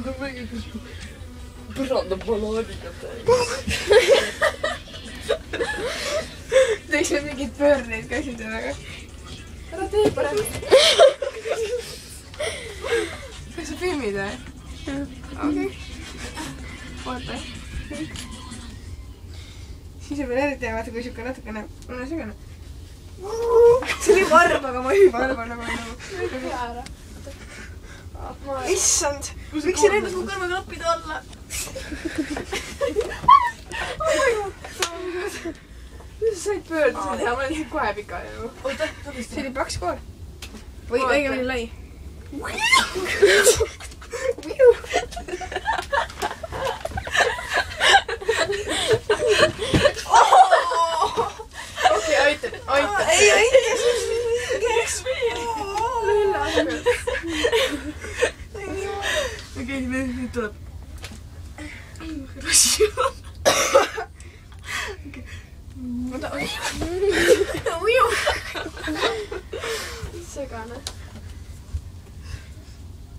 No mingi põranda banaaniga täis. Teeks me mingid pöörneid käsidega. Ära tee parem. Kas sa filmid või? Okei. Oota. Siis on veel eriti hea, vaata kui siuke natukene segane. See oli varb, aga ma ei varba nagu. Issand! Miks ei näinud mu kõrvaklappide alla? Kuidas sa said pöörda seda teha? Ma olen ihan kohe pika ju. Oota, See oli paks koor. Või õigemini lai. Okei, aitab. Ei, kes veel? Lilla asjad. Okei, nüüd tuleb. Rassi on. Oota, segane.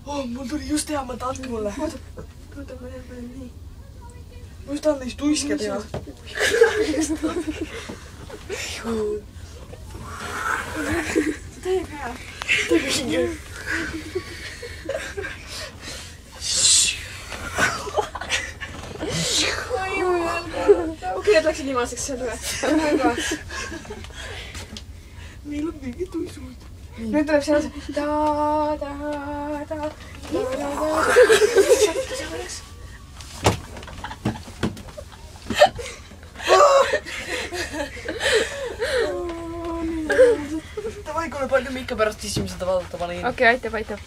Mul tuli just hea, ma tahtsin mulle. Oota, ma tean nii. Ma just tahan neist uiske teha. Täiega hea. Täiega hinge. Okei, et läksid viimaseks seal üle. Meil on mingid uisud. Nüüd tuleb seal da. Davai, kui me palju ikka pärast isime seda vaadata panin. Okei, aitab.